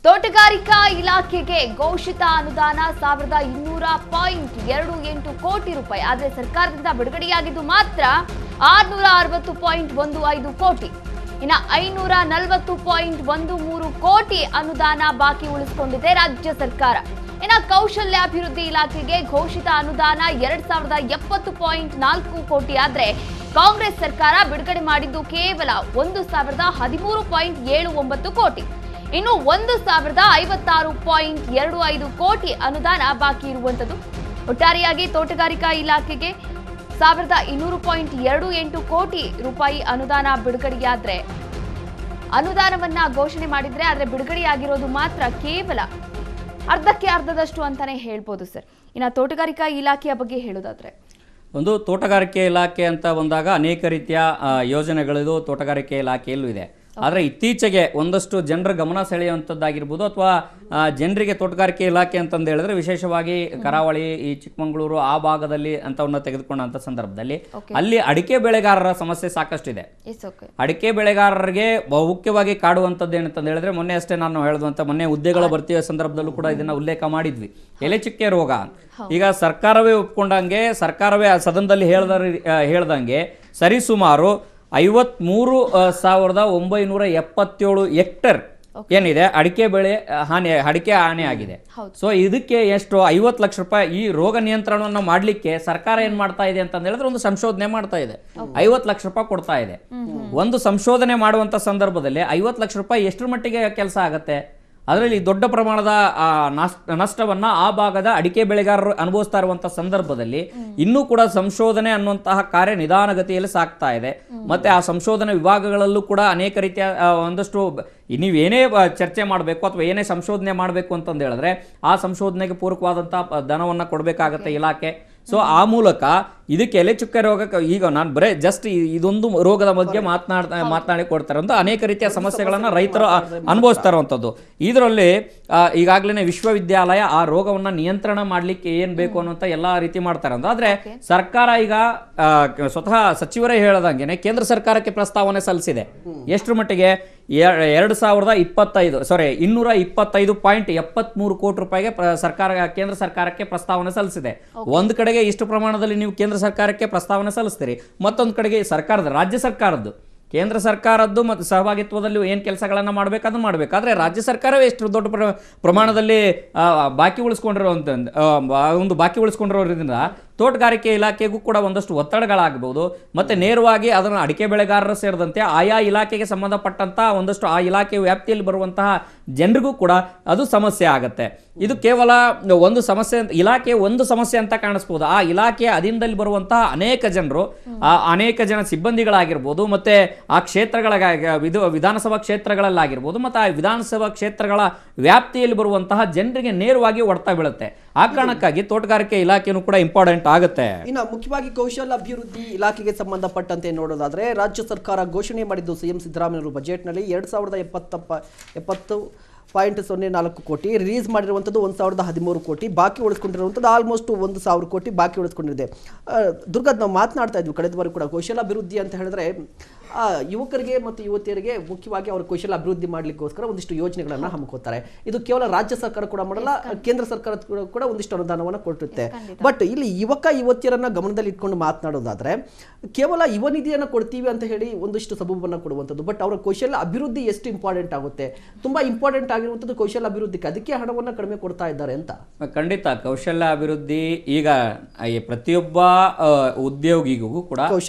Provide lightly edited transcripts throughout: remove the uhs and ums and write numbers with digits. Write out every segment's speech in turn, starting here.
ತೋಟಗಾರಿಕಾ ಇಲಾಖೆಗೆ ಘೋಷಿತ ಅನುದಾನ 1200.28 ಕೋಟಿ ರೂಪಾಯಿ. ಆದರೆ ಸರ್ಕಾರದಿಂದ ಬಿಡುಗಡೆಯಾಗಿದ್ದು ಮಾತ್ರ 660.15 ಕೋಟಿ. ಇನ್ನು 540.13 ಕೋಟಿ ಅನುದಾನ ಬಾಕಿ ಉಳಿಸಿಕೊಂಡಿದೆ ರಾಜ್ಯ ಸರ್ಕಾರ. ಇನ್ನು ಕೌಶಲ್ಯಾಭಿವೃದ್ಧಿ ಇಲಾಖೆಗೆ ಘೋಷಿತ ಅನುದಾನ 2070.4 ಕೋಟಿ. ಆದರೆ ಕಾಂಗ್ರೆಸ್ ಸರ್ಕಾರ ಬಿಡುಗಡೆ ಮಾಡಿದ್ದು ಕೇವಲ 1013.79 ಕೋಟಿ. ಇನ್ನು 1056.25 ಕೋಟಿ ಅನುದಾನ ಬಾಕಿ ಇರುವಂತದ್ದು. ಒಟ್ಟಾರೆಯಾಗಿ ತೋಟಗಾರಿಕಾ ಇಲಾಖೆಗೆ 1200.28 ಕೋಟಿ ರೂಪಾಯಿ ಅನುದಾನ ಬಿಡುಗಡೆಯಾದ್ರೆ ಅನುದಾನವನ್ನ ಘೋಷಣೆ ಮಾಡಿದ್ರೆ ಆದ್ರೆ ಬಿಡುಗಡೆಯಾಗಿರೋದು ಮಾತ್ರ ಕೇವಲ ಅರ್ಧಕ್ಕೆ ಅರ್ಧದಷ್ಟು ಅಂತಾನೆ ಹೇಳ್ಬೋದು ಸರ್. ಇನ್ನು ತೋಟಗಾರಿಕಾ ಇಲಾಖೆಯ ಬಗ್ಗೆ ಹೇಳೋದಾದ್ರೆ ಒಂದು ತೋಟಗಾರಿಕೆ ಇಲಾಖೆ ಅಂತ ಬಂದಾಗ ಅನೇಕ ರೀತಿಯ ಯೋಜನೆಗಳಿದು ತೋಟಗಾರಿಕೆ ಇಲಾಖೆಯಲ್ಲೂ ಇದೆ. ಆದರೆ ಇತ್ತೀಚೆಗೆ ಒಂದಷ್ಟು ಜನರ ಗಮನ ಸೆಳೆಯುವಂಥದ್ದಾಗಿರ್ಬೋದು ಅಥವಾ ಜನರಿಗೆ ತೋಟಗಾರಿಕೆ ಇಲಾಖೆ ಅಂತಂದು ಹೇಳಿದ್ರೆ ವಿಶೇಷವಾಗಿ ಕರಾವಳಿ, ಈ ಚಿಕ್ಕಮಗಳೂರು ಆ ಭಾಗದಲ್ಲಿ ಅಂತವನ್ನ ತೆಗೆದುಕೊಂಡಂಥ ಸಂದರ್ಭದಲ್ಲಿ ಅಲ್ಲಿ ಅಡಿಕೆ ಬೆಳೆಗಾರರ ಸಮಸ್ಯೆ ಸಾಕಷ್ಟಿದೆ. ಅಡಿಕೆ ಬೆಳೆಗಾರರಿಗೆ ಮುಖ್ಯವಾಗಿ ಕಾಡುವಂಥದ್ದು ಏನಂತಂದು ಹೇಳಿದ್ರೆ ಮೊನ್ನೆ ಅಷ್ಟೇ ನಾನು ಹೇಳಿದಂಥ ಮೊನ್ನೆ ಹುದ್ದೆಗಳ ಭರ್ತಿಯ ಸಂದರ್ಭದಲ್ಲೂ ಕೂಡ ಇದನ್ನ ಉಲ್ಲೇಖ ಮಾಡಿದ್ವಿ. ಎಲೆ ಚುಕ್ಕೆ ರೋಗ. ಈಗ ಸರ್ಕಾರವೇ ಒಪ್ಕೊಂಡಂಗೆ, ಸರ್ಕಾರವೇ ಸದನದಲ್ಲಿ ಹೇಳ್ದಂಗೆ ಸರಿಸುಮಾರು 53,977 ಹೆಕ್ಟರ್ ಏನಿದೆ ಅಡಿಕೆ ಬೆಳೆ ಅಡಿಕೆ ಹಾನಿ ಆಗಿದೆ. ಸೊ ಇದಕ್ಕೆ ಎಷ್ಟು 50 ಲಕ್ಷ ರೂಪಾಯಿ ಈ ರೋಗ ನಿಯಂತ್ರಣವನ್ನು ಮಾಡ್ಲಿಕ್ಕೆ ಸರ್ಕಾರ ಏನ್ ಮಾಡ್ತಾ ಇದೆ ಅಂತ ಹೇಳಿದ್ರೆ ಒಂದು ಸಂಶೋಧನೆ ಮಾಡ್ತಾ ಇದೆ. 50 ಲಕ್ಷ ರೂಪಾಯಿ ಕೊಡ್ತಾ ಇದೆ. ಒಂದು ಸಂಶೋಧನೆ ಮಾಡುವಂತ ಸಂದರ್ಭದಲ್ಲಿ 50 ಲಕ್ಷ ರೂಪಾಯಿ ಎಷ್ಟರ ಮಟ್ಟಿಗೆ ಕೆಲಸ ಆಗತ್ತೆ? ಅದರಲ್ಲಿ ದೊಡ್ಡ ಪ್ರಮಾಣದ ನಷ್ಟವನ್ನ ಆ ಭಾಗದ ಅಡಿಕೆ ಬೆಳೆಗಾರರು ಅನುಭವಿಸ್ತಾ ಇರುವಂತಹ ಸಂದರ್ಭದಲ್ಲಿ ಇನ್ನೂ ಕೂಡ ಸಂಶೋಧನೆ ಅನ್ನುವಂತಹ ಕಾರ್ಯ ನಿಧಾನಗತಿಯಲ್ಲಿ ಸಾಗ್ತಾ ಇದೆ. ಮತ್ತೆ ಆ ಸಂಶೋಧನೆ ವಿಭಾಗಗಳಲ್ಲೂ ಕೂಡ ಅನೇಕ ರೀತಿಯ ಒಂದಷ್ಟು ನೀವೇನೇ ಚರ್ಚೆ ಮಾಡಬೇಕು ಅಥವಾ ಏನೇ ಸಂಶೋಧನೆ ಮಾಡಬೇಕು ಅಂತಂದು ಹೇಳಿದ್ರೆ ಆ ಸಂಶೋಧನೆಗೆ ಪೂರಕವಾದಂತಹ ಧನವನ್ನ ಕೊಡಬೇಕಾಗತ್ತೆ ಇಲಾಖೆ. ಸೊ ಆ ಮೂಲಕ ಇದಕ್ಕೆ ಎಲೆ ಚುಕ್ಕೆ ರೋಗಕ್ಕೆ ಈಗ ನಾನು ಬರೇ ಜಸ್ಟ್ ಇದೊಂದು ರೋಗದ ಬಗ್ಗೆ ಮಾತನಾಡಿ ಕೊಡ್ತಾರೆ ಅಂತ ಅನೇಕ ರೀತಿಯ ಸಮಸ್ಯೆಗಳನ್ನ ರೈತರು ಅನುಭವಿಸ್ತಾ ಇರುವಂಥದ್ದು. ಇದರಲ್ಲಿ ಈಗಾಗಲೇ ವಿಶ್ವವಿದ್ಯಾಲಯ ಆ ರೋಗವನ್ನ ನಿಯಂತ್ರಣ ಮಾಡ್ಲಿಕ್ಕೆ ಏನ್ ಬೇಕು ಅನ್ನುವಂಥ ಎಲ್ಲಾ ರೀತಿ ಮಾಡ್ತಾರೆ ಅಂತ. ಆದ್ರೆ ಸರ್ಕಾರ ಈಗ ಸ್ವತಃ ಸಚಿವರೇ ಹೇಳದಂಗೆನೆ ಕೇಂದ್ರ ಸರ್ಕಾರಕ್ಕೆ ಪ್ರಸ್ತಾವನೆ ಸಲ್ಲಿಸಿದೆ. ಎಷ್ಟರ ಮಟ್ಟಿಗೆ 225.73 ಕೋಟಿ ರೂಪಾಯಿಗೆ ಕೇಂದ್ರ ಸರ್ಕಾರಕ್ಕೆ ಪ್ರಸ್ತಾವನೆ ಸಲ್ಲಿಸಿದೆ. ಒಂದು ಕಡೆಗೆ ಇಷ್ಟು ಪ್ರಮಾಣದಲ್ಲಿ ನೀವು ಕೇಂದ್ರ ಸರ್ಕಾರಕ್ಕೆ ಪ್ರಸ್ತಾವನೆ ಸಲ್ಲಿಸ್ತೀರಿ, ಮತ್ತೊಂದು ಕಡೆಗೆ ರಾಜ್ಯ ಸರ್ಕಾರದ್ದು ಕೇಂದ್ರ ಸರ್ಕಾರದ್ದು ಮತ್ತು ಸಹಭಾಗಿತ್ವದಲ್ಲಿ ಏನು ಕೆಲಸಗಳನ್ನು ಮಾಡಬೇಕು ಅದನ್ನು ಮಾಡಬೇಕಾದ್ರೆ ರಾಜ್ಯ ಸರ್ಕಾರವೇ ಎಷ್ಟು ದೊಡ್ಡ ಪ್ರಮಾಣದಲ್ಲಿ ಬಾಕಿ ಉಳಿಸ್ಕೊಂಡಿರೋದ್ರಿಂದ ತೋಟಗಾರಿಕೆ ಇಲಾಖೆಗೂ ಕೂಡ ಒಂದಷ್ಟು ಒತ್ತಡಗಳಾಗಬಹುದು. ಮತ್ತೆ ನೇರವಾಗಿ ಅದನ್ನು ಅಡಿಕೆ ಬೆಳೆಗಾರರು ಸೇರಿದಂತೆ ಆಯಾ ಇಲಾಖೆಗೆ ಸಂಬಂಧಪಟ್ಟಂತಹ ಒಂದಷ್ಟು ಆ ಇಲಾಖೆ ವ್ಯಾಪ್ತಿಯಲ್ಲಿ ಬರುವಂತಹ ಜನರಿಗೂ ಕೂಡ ಅದು ಸಮಸ್ಯೆ ಆಗುತ್ತೆ. ಇದು ಕೇವಲ ಒಂದು ಸಮಸ್ಯೆ, ಇಲಾಖೆ ಒಂದು ಸಮಸ್ಯೆ ಅಂತ ಕಾಣಿಸ್ಬೋದು. ಆ ಇಲಾಖೆಯ ಅಧೀನದಲ್ಲಿ ಬರುವಂತಹ ಅನೇಕ ಜನರು, ಅನೇಕ ಜನ ಸಿಬ್ಬಂದಿಗಳಾಗಿರ್ಬೋದು, ಮತ್ತೆ ಆ ಕ್ಷೇತ್ರಗಳ ವಿಧಾನಸಭಾ ಕ್ಷೇತ್ರಗಳಲ್ಲಾಗಿರ್ಬೋದು, ಮತ್ತು ಆ ವಿಧಾನಸಭಾ ಕ್ಷೇತ್ರಗಳ ವ್ಯಾಪ್ತಿಯಲ್ಲಿ ಬರುವಂತಹ ಜನರಿಗೆ ನೇರವಾಗಿ ಹೊಡೆತ ಬೀಳುತ್ತೆ. ಆ ಕಾರಣಕ್ಕಾಗಿ ತೋಟಗಾರಿಕೆ ಇಲಾಖೆನೂ ಕೂಡ ಇಂಪಾರ್ಟೆಂಟ್ ಆಗುತ್ತೆ. ಇನ್ನು ಮುಖ್ಯವಾಗಿ ಕೌಶಲ್ಯ ಅಭಿವೃದ್ಧಿ ಇಲಾಖೆಗೆ ಸಂಬಂಧಪಟ್ಟಂತೆ ನೋಡೋದಾದ್ರೆ ರಾಜ್ಯ ಸರ್ಕಾರ ಘೋಷಣೆ ಮಾಡಿದ್ದು ಸಿಎಂ ಸಿದ್ದರಾಮಯ್ಯ ಬಜೆಟ್ನಲ್ಲಿ 2070.04 ಕೋಟಿ, ರಿಲೀಸ್ ಮಾಡಿರುವಂಥದ್ದು 1013 ಕೋಟಿ, ಬಾಕಿ ಉಳಿಸ್ಕೊಂಡಿರುವಂಥದ್ದು ಆಲ್ಮೋಸ್ಟ್ 1000 ಕೋಟಿ ಬಾಕಿ ಉಳಿಸ್ಕೊಂಡಿದೆ. ದುರ್ಗದ್ ನಾವು ಮಾತನಾಡ್ತಾ ಇದ್ವಿ ಕಳೆದ ಬಾರಿ ಕೂಡ ಕೌಶಲ್ಯ ಅಭಿವೃದ್ಧಿ ಅಂತ ಹೇಳಿದ್ರೆ ಯುವಕರಿಗೆ ಮತ್ತು ಯುವತಿಯರಿಗೆ ಮುಖ್ಯವಾಗಿ ಅವರ ಕೌಶಲ್ಯ ಅಭಿವೃದ್ಧಿ ಮಾಡಲಿಕ್ಕೋಸ್ಕರ ಒಂದಿಷ್ಟು ಯೋಜನೆಗಳನ್ನು ಹಮ್ಮಿಕೊಳ್ತಾರೆ. ಇದು ಕೇವಲ ರಾಜ್ಯ ಸರ್ಕಾರ ಕೂಡ ಮಾಡಲ್ಲ, ಕೇಂದ್ರ ಸರ್ಕಾರ ಕೂಡ ಒಂದಿಷ್ಟು ಅನುದಾನವನ್ನು ಕೊಟ್ಟಿರುತ್ತೆ. ಬಟ್ ಇಲ್ಲಿ ಯುವತಿಯರನ್ನ ಗಮನದಲ್ಲಿ ಇಟ್ಕೊಂಡು ಮಾತನಾಡೋದಾದ್ರೆ ಕೇವಲ ಯುವ ನಿಧಿಯನ್ನು ಕೊಡ್ತೀವಿ ಅಂತ ಹೇಳಿ ಒಂದಿಷ್ಟು ಸಬೂಬನ್ನು ಕೊಡುವಂಥದ್ದು. ಬಟ್ ಅವರ ಕೌಶಲ್ಯ ಅಭಿವೃದ್ಧಿ ಎಷ್ಟು ಇಂಪಾರ್ಟೆಂಟ್ ಆಗುತ್ತೆ, ತುಂಬಾ ಇಂಪಾರ್ಟೆಂಟ್ ಆಗಿರುವಂಥದ್ದು ಕೌಶಲ್ಯ ಅಭಿವೃದ್ಧಿಗೆ, ಅದಕ್ಕೆ ಹಣವನ್ನು ಕಡಿಮೆ ಕೊಡ್ತಾ ಇದ್ದಾರೆ ಅಂತ. ಖಂಡಿತ ಕೌಶಲ್ಯ ಅಭಿವೃದ್ಧಿ ಈಗ ಪ್ರತಿಯೊಬ್ಬ ಉದ್ಯೋಗಿಗೂ ಕೂಡ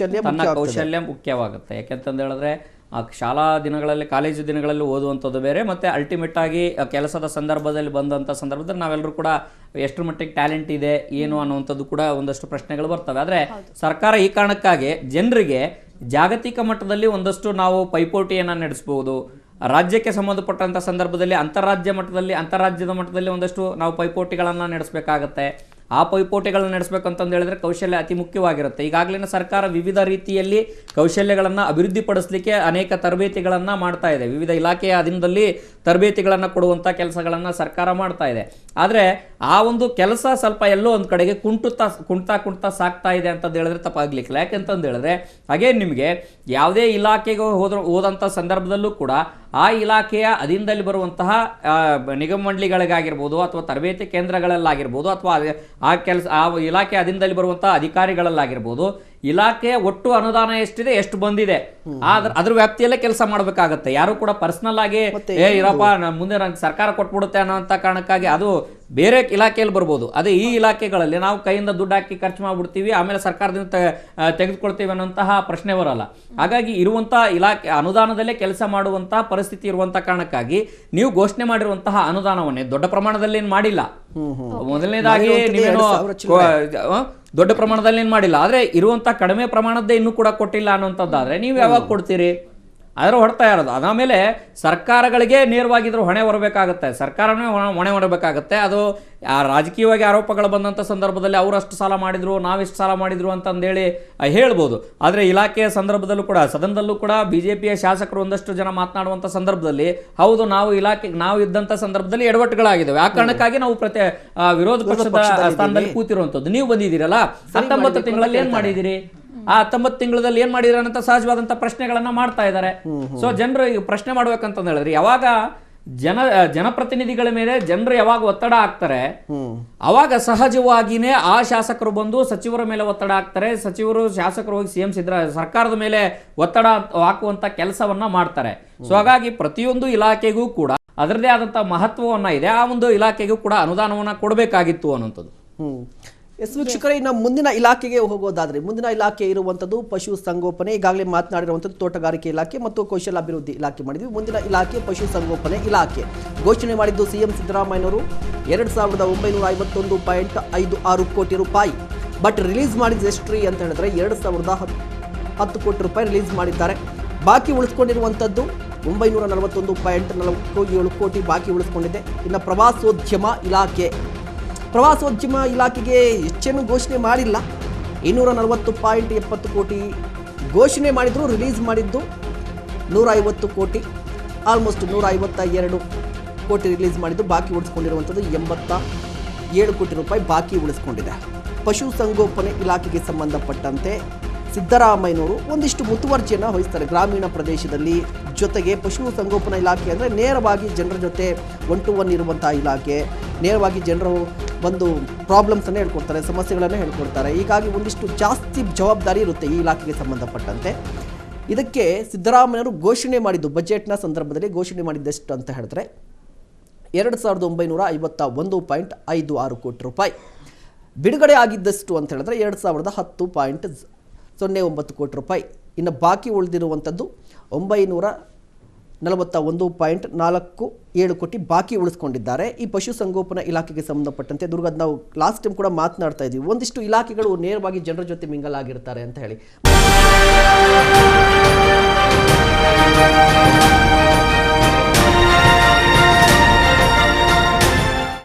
ತನ್ನ ಕೌಶಲ್ಯ ಮುಖ್ಯವಾಗುತ್ತೆ. ಯಾಕೆಂತಂದು ಹೇಳಿದ್ರೆ ಶಾಲಾ ದಿನಗಳಲ್ಲಿ, ಕಾಲೇಜು ದಿನಗಳಲ್ಲಿ ಓದುವಂಥದ್ದು ಬೇರೆ, ಮತ್ತೆ ಅಲ್ಟಿಮೇಟ್ ಆಗಿ ಕೆಲಸದ ಸಂದರ್ಭದಲ್ಲಿ ಬಂದಂಥ ಸಂದರ್ಭದಲ್ಲಿ ನಾವೆಲ್ಲರೂ ಕೂಡ ಎಷ್ಟು ಮಟ್ಟಿಗೆ ಟ್ಯಾಲೆಂಟ್ ಇದೆ ಏನು ಅನ್ನುವಂಥದ್ದು ಕೂಡ ಒಂದಷ್ಟು ಪ್ರಶ್ನೆಗಳು ಬರ್ತವೆ. ಆದರೆ ಸರ್ಕಾರ ಈ ಕಾರಣಕ್ಕಾಗಿ ಜನರಿಗೆ ಜಾಗತಿಕ ಮಟ್ಟದಲ್ಲಿ ಒಂದಷ್ಟು ನಾವು ಪೈಪೋಟಿಯನ್ನು ನಡೆಸಬಹುದು. ರಾಜ್ಯಕ್ಕೆ ಸಂಬಂಧಪಟ್ಟಂಥ ಸಂದರ್ಭದಲ್ಲಿ ಅಂತಾರಾಜ್ಯದ ಮಟ್ಟದಲ್ಲಿ ಒಂದಷ್ಟು ನಾವು ಪೈಪೋಟಿಗಳನ್ನು ನಡೆಸಬೇಕಾಗತ್ತೆ. ಆ ಪೈಪೋಟಿಗಳನ್ನು ನಡೆಸಬೇಕಂತಂದು ಹೇಳಿದ್ರೆ ಕೌಶಲ್ಯ ಅತಿ ಮುಖ್ಯವಾಗಿರುತ್ತೆ. ಈಗಾಗಲೇ ಸರ್ಕಾರ ವಿವಿಧ ರೀತಿಯಲ್ಲಿ ಕೌಶಲ್ಯಗಳನ್ನು ಅಭಿವೃದ್ಧಿಪಡಿಸಲಿಕ್ಕೆ ಅನೇಕ ತರಬೇತಿಗಳನ್ನು ಮಾಡ್ತಾ ಇದೆ. ವಿವಿಧ ಇಲಾಖೆಯ ಅಧೀನದಲ್ಲಿ ತರಬೇತಿಗಳನ್ನು ಕೊಡುವಂಥ ಕೆಲಸಗಳನ್ನು ಸರ್ಕಾರ ಮಾಡ್ತಾ ಇದೆ. ಆದರೆ ಆ ಒಂದು ಕೆಲಸ ಸ್ವಲ್ಪ ಎಲ್ಲೋ ಒಂದು ಕಡೆಗೆ ಕುಂಟ್ತಾ ಸಾಕ್ತಾ ಇದೆ ಅಂತಂದು ಹೇಳಿದ್ರೆ ತಪ್ಪಾಗ್ಲಿಕ್ಕಿಲ್ಲ. ಯಾಕೆಂತಂದು ಹೇಳಿದ್ರೆ ಅಗೇನ್ ನಿಮಗೆ ಯಾವುದೇ ಇಲಾಖೆಗೆ ಹೋದಂಥ ಸಂದರ್ಭದಲ್ಲೂ ಕೂಡ ಆ ಇಲಾಖೆಯ ಅಧೀನದಲ್ಲಿ ಬರುವಂತಹ ನಿಗಮ ಮಂಡಳಿಗಳಿಗಾಗಿರ್ಬೋದು ಅಥವಾ ತರಬೇತಿ ಕೇಂದ್ರಗಳಲ್ಲಾಗಿರ್ಬೋದು ಅಥವಾ ಆ ಇಲಾಖೆ ಅಧೀನದಲ್ಲಿ ಬರುವಂತಹ ಅಧಿಕಾರಿಗಳಲ್ಲಾಗಿರ್ಬೋದು ಇಲಾಖೆಯ ಒಟ್ಟು ಅನುದಾನ ಎಷ್ಟಿದೆ, ಎಷ್ಟು ಬಂದಿದೆ, ಅದ್ರ ವ್ಯಾಪ್ತಿಯಲ್ಲೇ ಕೆಲಸ ಮಾಡಬೇಕಾಗತ್ತೆ. ಯಾರು ಕೂಡ ಪರ್ಸನಲ್ ಆಗಿ ಇರಪ್ಪ ಮುಂದೆ ನಂಗೆ ಸರ್ಕಾರ ಕೊಟ್ಬಿಡುತ್ತೆ ಅನ್ನೋಂಥ ಕಾರಣಕ್ಕಾಗಿ ಅದು ಬೇರೆ ಇಲಾಖೆಯಲ್ಲಿ ಬರ್ಬೋದು. ಅದೇ ಈ ಇಲಾಖೆಗಳಲ್ಲಿ ನಾವು ಕೈಯಿಂದ ದುಡ್ಡು ಹಾಕಿ ಖರ್ಚು ಮಾಡ್ಬಿಡ್ತೀವಿ, ಆಮೇಲೆ ಸರ್ಕಾರದಿಂದ ತೆಗೆದುಕೊಳ್ತೀವಿ ಅನ್ನೋಂತಹ ಪ್ರಶ್ನೆ ಬರಲ್ಲ. ಹಾಗಾಗಿ ಇರುವಂತಹ ಇಲಾಖೆ ಅನುದಾನದಲ್ಲೇ ಕೆಲಸ ಮಾಡುವಂತಹ ಪರಿಸ್ಥಿತಿ ಇರುವಂತಹ ಕಾರಣಕ್ಕಾಗಿ ನೀವು ಘೋಷಣೆ ಮಾಡಿರುವಂತಹ ಅನುದಾನವನ್ನೇ ದೊಡ್ಡ ಪ್ರಮಾಣದಲ್ಲಿ ಏನು ಮಾಡಿಲ್ಲ. ಮೊದಲನೇದಾಗಿ ನೀವೇನು ದೊಡ್ಡ ಪ್ರಮಾಣದಲ್ಲಿ ಏನು ಮಾಡಿಲ್ಲ, ಆದರೆ ಇರುವಂತಹ ಕಡಿಮೆ ಪ್ರಮಾಣದ್ದೇ ಇನ್ನೂ ಕೂಡ ಕೊಟ್ಟಿಲ್ಲ ಅನ್ನುವಂಥದ್ದಾದ್ರೆ ನೀವು ಯಾವಾಗ ಕೊಡ್ತೀರಿ? ಅದರ ಹೊಡ್ತಾ ಇರೋದು. ಅದಾದಮೇಲೆ ಸರ್ಕಾರಗಳಿಗೆ ನೇರವಾಗಿ ಇದ್ರ ಹೊಣೆ ಹೊರಬೇಕಾಗುತ್ತೆ, ಸರ್ಕಾರನೇ ಹೊಣೆ ಹೊರಬೇಕಾಗುತ್ತೆ. ಅದು ರಾಜಕೀಯವಾಗಿ ಆರೋಪಗಳು ಬಂದಂಥ ಸಂದರ್ಭದಲ್ಲಿ ಅವರಷ್ಟು ಸಾಲ ಮಾಡಿದ್ರು, ನಾವಿಷ್ಟು ಸಾಲ ಮಾಡಿದ್ರು ಅಂತಂದೇಳಿ ಹೇಳ್ಬೋದು. ಆದರೆ ಇಲಾಖೆಯ ಸಂದರ್ಭದಲ್ಲೂ ಕೂಡ ಸದನದಲ್ಲೂ ಕೂಡ ಬಿಜೆಪಿಯ ಶಾಸಕರು ಒಂದಷ್ಟು ಜನ ಮಾತನಾಡುವಂಥ ಸಂದರ್ಭದಲ್ಲಿ ಹೌದು ನಾವು ಇದ್ದಂಥ ಸಂದರ್ಭದಲ್ಲಿ ಎಡವಟ್ಟುಗಳಾಗಿದ್ದಾವೆ, ಆ ಕಾರಣಕ್ಕಾಗಿ ನಾವು ವಿರೋಧ ಪಕ್ಷದ ಸ್ಥಾನದಲ್ಲಿ ಕೂತಿರುವಂಥದ್ದು. ನೀವು ಬಂದಿದ್ದೀರಲ್ಲ 19 ತಿಂಗಳಲ್ಲಿ ಏನ್ ಮಾಡಿದ್ದೀರಿ? ಆ 19 ತಿಂಗಳಲ್ಲಿ ಏನ್ ಮಾಡಿದಾರೆ ಅಂತ ಸಹಜವಾದಂತ ಪ್ರಶ್ನೆಗಳನ್ನ ಮಾಡ್ತಾ ಇದ್ದಾರೆ. ಸೊ ಜನರು ಈಗ ಪ್ರಶ್ನೆ ಮಾಡ್ಬೇಕಂತ ಹೇಳಿದ್ರೆ ಯಾವಾಗ ಜನಪ್ರತಿನಿಧಿಗಳ ಮೇಲೆ ಜನರು ಯಾವಾಗ ಒತ್ತಡ ಹಾಕ್ತಾರೆ ಅವಾಗ ಸಹಜವಾಗಿನೇ ಆ ಶಾಸಕರು ಬಂದು ಸಚಿವರ ಮೇಲೆ ಒತ್ತಡ ಹಾಕ್ತಾರೆ. ಸಚಿವರು ಶಾಸಕರು ಹೋಗಿ ಸಿಎಂ ಸರ್ಕಾರದ ಮೇಲೆ ಒತ್ತಡ ಹಾಕುವಂತ ಕೆಲಸವನ್ನ ಮಾಡ್ತಾರೆ. ಸೊ ಹಾಗಾಗಿ ಪ್ರತಿಯೊಂದು ಇಲಾಖೆಗೂ ಕೂಡ ಅದರದೇ ಆದಂತ ಮಹತ್ವವನ್ನ ಇದೆ. ಆ ಒಂದು ಇಲಾಖೆಗೂ ಕೂಡ ಅನುದಾನವನ್ನ ಕೊಡಬೇಕಾಗಿತ್ತು ಅನ್ನುವಂಥದ್ದು. ವೀಕ್ಷಕರೇ, ಇನ್ನು ಮುಂದಿನ ಇಲಾಖೆಗೆ ಹೋಗೋದಾದ್ರೆ ಮುಂದಿನ ಇಲಾಖೆ ಇರುವಂಥದ್ದು ಪಶು ಸಂಗೋಪನೆ. ಈಗಾಗಲೇ ಮಾತನಾಡಿರುವಂಥದ್ದು ತೋಟಗಾರಿಕೆ ಇಲಾಖೆ ಮತ್ತು ಕೌಶಲಾಭಿವೃದ್ಧಿ ಇಲಾಖೆ ಮಾಡಿದ್ವಿ. ಮುಂದಿನ ಇಲಾಖೆ ಪಶು ಸಂಗೋಪನೆ ಇಲಾಖೆ. ಘೋಷಣೆ ಮಾಡಿದ್ದು ಸಿಎಂ ಸಿದ್ದರಾಮಯ್ಯನವರು 2951.56 ಕೋಟಿ ರೂಪಾಯಿ. ಬಟ್ ರಿಲೀಸ್ ಮಾಡಿದ ಎಷ್ಟ್ರಿ ಅಂತ ಹೇಳಿದ್ರೆ 2010 ಕೋಟಿ ರೂಪಾಯಿ ರಿಲೀಸ್ ಮಾಡಿದ್ದಾರೆ. ಬಾಕಿ ಉಳಿಸ್ಕೊಂಡಿರುವಂಥದ್ದು 941.47 ಕೋಟಿ ಬಾಕಿ ಉಳಿಸ್ಕೊಂಡಿದೆ. ಇನ್ನು ಪ್ರವಾಸೋದ್ಯಮ ಇಲಾಖೆಗೆ ಹೆಚ್ಚೇನು ಘೋಷಣೆ ಮಾಡಿಲ್ಲ. 240.70 ಕೋಟಿ ಘೋಷಣೆ ಮಾಡಿದ್ರು, ರಿಲೀಸ್ ಮಾಡಿದ್ದು 150 ಕೋಟಿ, ಆಲ್ಮೋಸ್ಟ್ 152 ಕೋಟಿ ರಿಲೀಸ್ ಮಾಡಿದ್ದು. ಬಾಕಿ ಉಳಿಸ್ಕೊಂಡಿರುವಂಥದ್ದು 87 ಕೋಟಿ ರೂಪಾಯಿ ಬಾಕಿ ಉಳಿಸ್ಕೊಂಡಿದೆ. ಪಶು ಸಂಗೋಪನೆ ಇಲಾಖೆಗೆ ಸಂಬಂಧಪಟ್ಟಂತೆ ಸಿದ್ದರಾಮಯ್ಯನವರು ಒಂದಿಷ್ಟು ಮುತುವರ್ಜಿಯನ್ನು ವಹಿಸ್ತಾರೆ ಗ್ರಾಮೀಣ ಪ್ರದೇಶದಲ್ಲಿ. ಜೊತೆಗೆ ಪಶು ಸಂಗೋಪನಾ ಇಲಾಖೆ ಅಂದರೆ ನೇರವಾಗಿ ಜನರ ಜೊತೆ 1-to-1 ಇರುವಂಥ ಇಲಾಖೆ. ನೇರವಾಗಿ ಜನರು ಬಂದು ಪ್ರಾಬ್ಲಮ್ಸನ್ನು ಹೇಳ್ಕೊಡ್ತಾರೆ, ಸಮಸ್ಯೆಗಳನ್ನು ಹೇಳ್ಕೊಡ್ತಾರೆ. ಹೀಗಾಗಿ ಒಂದಿಷ್ಟು ಜಾಸ್ತಿ ಜವಾಬ್ದಾರಿ ಇರುತ್ತೆ ಈ ಇಲಾಖೆಗೆ ಸಂಬಂಧಪಟ್ಟಂತೆ. ಇದಕ್ಕೆ ಸಿದ್ದರಾಮಯ್ಯವರು ಘೋಷಣೆ ಮಾಡಿದ್ದು ಬಜೆಟ್ನ ಸಂದರ್ಭದಲ್ಲಿ ಘೋಷಣೆ ಮಾಡಿದ್ದೆಷ್ಟು ಅಂತ ಹೇಳಿದ್ರೆ 2951.56 ಕೋಟಿ ರೂಪಾಯಿ. ಬಿಡುಗಡೆ ಆಗಿದ್ದಷ್ಟು ಅಂತ ಹೇಳಿದ್ರೆ 2010.09 ಕೋಟಿ ರೂಪಾಯಿ. ಇನ್ನು ಬಾಕಿ ಉಳಿದಿರುವಂಥದ್ದು 941.47 ಕೋಟಿ ಬಾಕಿ ಉಳಿಸ್ಕೊಂಡಿದ್ದಾರೆ. ಈ ಪಶು ಸಂಗೋಪನಾ ಇಲಾಖೆಗೆ ಸಂಬಂಧಪಟ್ಟಂತೆ ದುರ್ಗದ್ ನಾವು ಲಾಸ್ಟ್ ಟೈಮ್ ಕೂಡ ಮಾತನಾಡ್ತಾ ಇದ್ವಿ, ಒಂದಿಷ್ಟು ಇಲಾಖೆಗಳು ನೇರವಾಗಿ ಜನರ ಜೊತೆ ಮಿಂಗಲ್ ಆಗಿರ್ತಾರೆ ಅಂತ ಹೇಳಿ.